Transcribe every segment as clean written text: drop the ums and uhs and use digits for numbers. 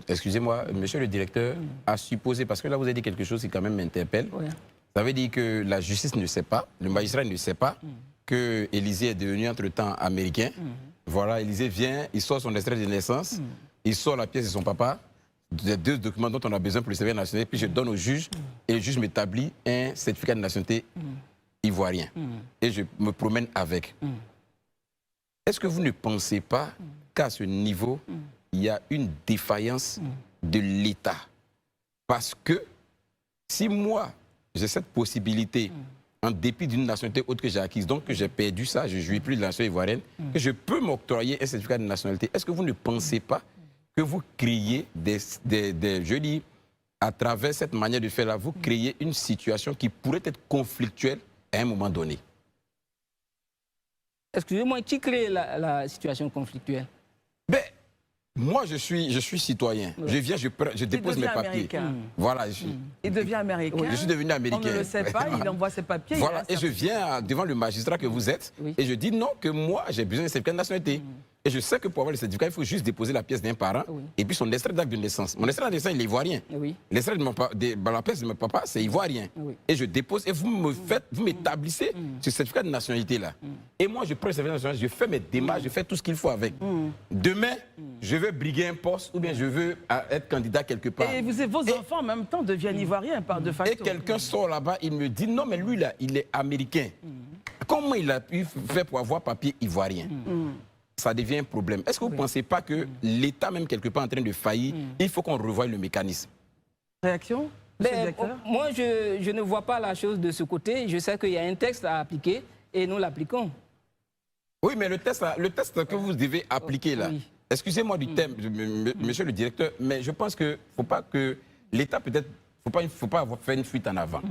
Excusez-moi, monsieur le directeur, à supposer, parce que là vous avez dit quelque chose qui quand même m'interpelle. Ouais. Ça veut dire que la justice ne sait pas, le magistrat ne sait pas que Élysée est devenu entre-temps américain. Voilà, Élysée vient, il sort son extrait de naissance, il sort la pièce de son papa, des 2 documents dont on a besoin pour le service national, puis je donne au juge, et le juge m'établit un certificat de nationalité ivoirien. Et je me promène avec. Est-ce que vous ne pensez pas qu'à ce niveau, il y a une défaillance de l'État? Parce que si moi, j'ai cette possibilité, en dépit d'une nationalité autre que j'ai acquise, donc que j'ai perdu ça, je ne jouis plus de la nationalité ivoirienne, que je peux m'octroyer un certificat de nationalité, est-ce que vous ne pensez pas que vous créez je dis, à travers cette manière de faire là, vous créez une situation qui pourrait être conflictuelle à un moment donné? Excusez-moi, qui crée la situation conflictuelle? Ben, moi, je suis citoyen. Je viens, je dépose mes papiers. Voilà, il devient américain. Je suis devenu américain. On ne le sait pas, il envoie ses papiers. Voilà, et je viens devant le magistrat que vous êtes et je dis non, que moi, j'ai besoin d'un certificat de nationalité. Et je sais que pour avoir le certificat, il faut juste déposer la pièce d'un parent et puis son extrait d'acte de naissance. Mon extrait de naissance, il est ivoirien. L'extrait de la pièce de mon papa, c'est ivoirien. Et je dépose et vous m'établissez ce certificat de nationalité-là. Et moi, je prends le certificat de nationalité, je fais mes démarches, je fais tout ce qu'il faut avec. Demain, je veux briguer un poste ou bien je veux être candidat quelque part. Et vos enfants, en même temps, deviennent ivoiriens de facto. Et quelqu'un sort là-bas, il me dit, non, mais lui, là, il est américain. Comment il a pu faire pour avoir papier ivoirien? Ça devient un problème. Est-ce que vous ne pensez pas que l'État, même quelque part en train de faillir, il faut qu'on revoie le mécanisme? Réaction? Moi, je ne vois pas la chose de ce côté. Je sais qu'il y a un texte à appliquer et nous l'appliquons. Oui, mais le texte que vous devez appliquer là, excusez-moi du thème, monsieur le directeur, mais je pense qu'il ne faut pas que l'État peut-être, faut pas avoir fait une fuite en avant.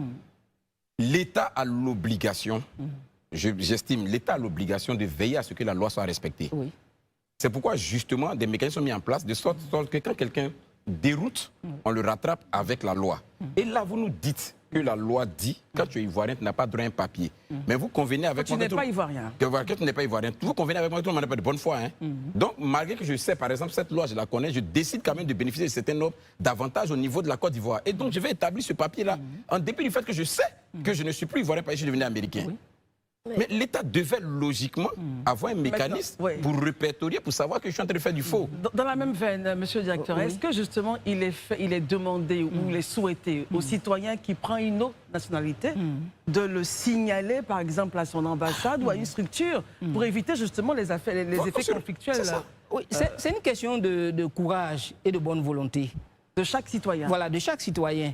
L'État a l'obligation, j'estime, l'État a l'obligation de veiller à ce que la loi soit respectée. C'est pourquoi justement des mécanismes sont mis en place de sorte que quand quelqu'un déroute, on le rattrape avec la loi. Et là, vous nous dites que la loi dit, quand tu es ivoirien, tu n'as pas droit à un papier. Mais vous convenez avec moi... Tu n'es pas ivoirien. Que tu n'es pas ivoirien. Vous convenez avec moi que tout le monde n'est pas de bonne foi. Donc, malgré que je sais, par exemple, cette loi, je la connais, je décide quand même de bénéficier de certains nombre d'avantages au niveau de la Côte d'Ivoire. Et donc, je vais établir ce papier-là, en dépit du fait que je sais que je ne suis plus ivoirien parce que je suis devenu américain. Mais l'État devait logiquement avoir un mécanisme pour répertorier, pour savoir que je suis en train de faire du faux. Dans la même veine, monsieur le directeur, est-ce que justement il est demandé ou il est souhaité aux citoyens qui prend une autre nationalité de le signaler par exemple à son ambassade ou à une structure pour éviter justement les effets conflictuels? Oui, c'est une question de courage et de bonne volonté. De chaque citoyen. Voilà, de chaque citoyen.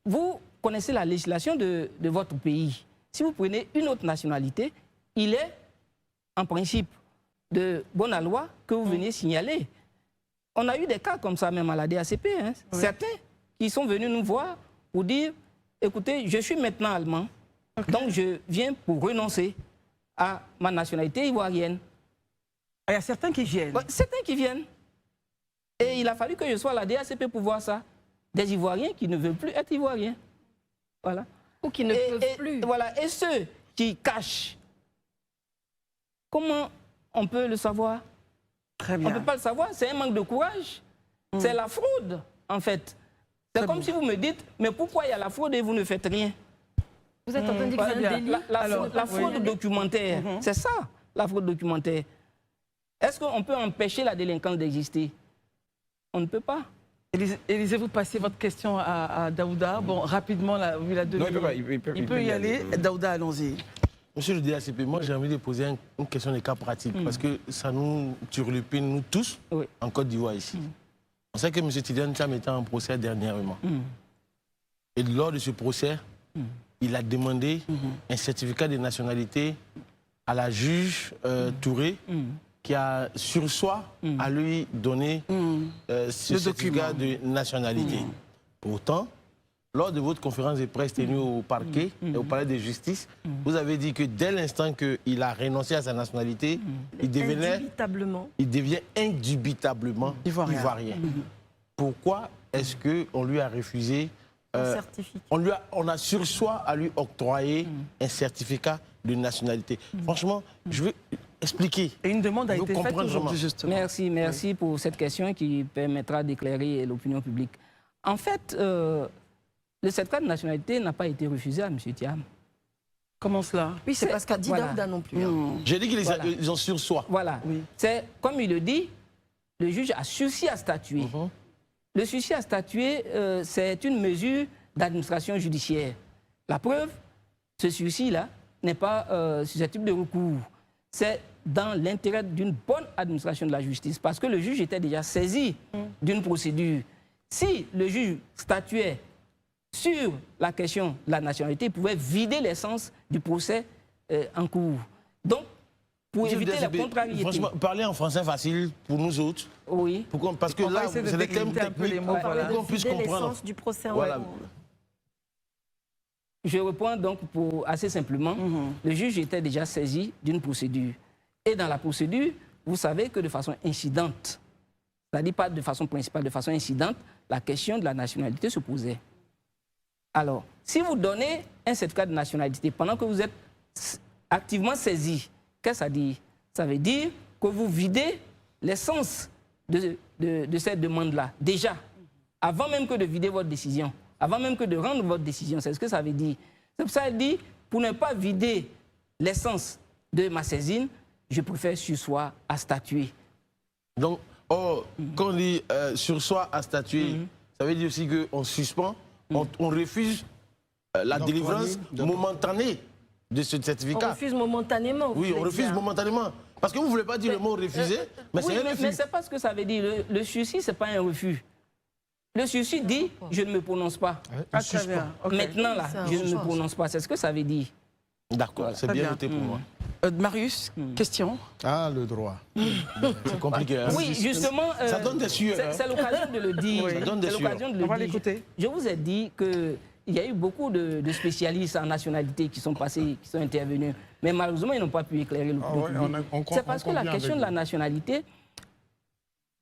Vous connaissez la législation de votre pays. Si vous prenez une autre nationalité, il est en principe de bonne loi que vous veniez signaler. On a eu des cas comme ça même à la DACP. Certains qui sont venus nous voir pour dire, écoutez, je suis maintenant allemand, donc je viens pour renoncer à ma nationalité ivoirienne. Il y a certains qui viennent. Certains qui viennent. Et il a fallu que je sois à la DACP pour voir ça. Des Ivoiriens qui ne veulent plus être Ivoiriens. Voilà. Ou qui ne peuvent plus. Voilà. Et ceux qui cachent, comment on peut le savoir? Très bien. On ne peut pas le savoir, c'est un manque de courage. C'est la fraude, en fait. C'est comme si vous me dites, mais pourquoi il y a la fraude et vous ne faites rien? Vous êtes en train de dire que c'est un délit? La fraude documentaire, c'est ça, la fraude documentaire. Est-ce qu'on peut empêcher la délinquance d'exister? On ne peut pas. Élisée, vous passez votre question à Daouda. Bon, rapidement, vu la demi. Non, il peut y aller. Daouda, allons-y. Monsieur le DACP, moi j'ai envie de poser une question de cas pratique parce que ça nous turlupine, nous tous, en Côte d'Ivoire ici. On sait que M. Tidiane Cham était en procès dernièrement. Et lors de ce procès, il a demandé un certificat de nationalité à la juge Touré, qui a sur soi à lui donner ce certificat de nationalité. Pourtant, lors de votre conférence de presse tenue au parquet et au palais de justice, vous avez dit que dès l'instant qu'il a renoncé à sa nationalité, il devient indubitablement ivoirien. Pourquoi est-ce qu'on lui a refusé, on a sur soi à lui octroyer un certificat de nationalité? Franchement, expliquer. Et une demande a Nous été faite comprenons aujourd'hui, vraiment. justement. Merci pour cette question qui permettra d'éclairer l'opinion publique. En fait, le certificat de nationalité n'a pas été refusé à M. Thiam. Comment cela? Oui, c'est parce qu'à Daouda non plus. Hein. J'ai dit qu'ils Voilà. ont sur soi. Voilà. Oui. C'est comme il le dit, le juge a sursis à statuer. Le sursis à statuer, c'est une mesure d'administration judiciaire. La preuve, ce sursis-là n'est pas susceptible de recours. C'est dans l'intérêt d'une bonne administration de la justice, parce que le juge était déjà saisi d'une procédure. Si le juge statuait sur la question de la nationalité, il pouvait vider l'essence du procès en cours. Donc, pour éviter la contrariété. Franchement, parler en français facile pour nous autres. Oui. Parce que On va là, essayer de c'est des termes délimiter un peu les techniques mots, pour voilà. qu'on puisse comprendre. L'essence du procès en Voilà. cours. Je réponds donc assez simplement. Le juge était déjà saisi d'une procédure. Et dans la procédure, vous savez que de façon incidente, c'est-à-dire pas de façon principale, de façon incidente, la question de la nationalité se posait. Alors, si vous donnez un certificat de nationalité pendant que vous êtes activement saisi, qu'est-ce que ça dit? Ça veut dire que vous videz l'essence de cette demande-là, déjà, avant même que de vider votre décision, avant même que de rendre votre décision. C'est ce que ça veut dire. C'est pour ça qu'elle dit, pour ne pas vider l'essence de ma saisine, je préfère surseoir à statuer. Donc, quand on dit surseoir à statuer, ça veut dire aussi qu'on suspend, on refuse la délivrance momentanée de ce On certificat. refuse momentanément. Oui, on refuse momentanément. Parce que vous ne voulez pas dire le mot refuser, mais Oui, c'est un mais refus. ce n'est pas ce que ça veut dire. Le sursis, ce n'est pas un refus. Le sursis dit, je ne me prononce pas. Ah, très bien. Ok. Maintenant, là, C'est un je ne me choix. prononce pas. C'est ce que ça veut dire. D'accord, c'est Très bien bien. noté pour moi. Marius, question? Ah, le droit. C'est compliqué. Hein? Oui, justement, Ça donne des sueurs. hein. c'est l'occasion de le dire. Oui. Ça donne des C'est l'occasion de le On va dire. l'écouter. Je vous ai dit qu'il y a eu beaucoup de spécialistes en nationalité qui sont passés, qui sont intervenus. Mais malheureusement, ils n'ont pas pu éclairer le public. C'est parce que la question de la nationalité,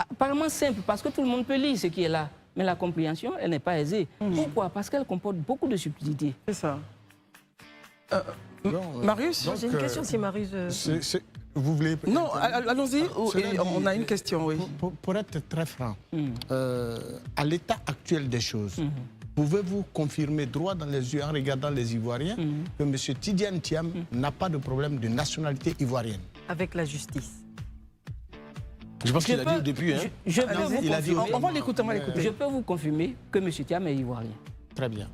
apparemment simple, parce que tout le monde peut lire ce qui est là. Mais la compréhension, elle n'est pas aisée. Pourquoi? Parce qu'elle comporte beaucoup de subtilités. C'est ça. Marius? J'ai une question si Marius... Vous voulez... Non, allons-y. Cela dit, On a une question, oui. Pour être très franc, à l'état actuel des choses, pouvez-vous confirmer droit dans les yeux en regardant les Ivoiriens que M. Tidiane Thiam n'a pas de problème de nationalité ivoirienne? Avec la justice. Je pense qu'il a dit au début. Hein? Je peux vous il a dit confirmer- On va l'écouter, on va l'écouter. Je peux vous confirmer que M. Thiam est ivoirien. Très bien.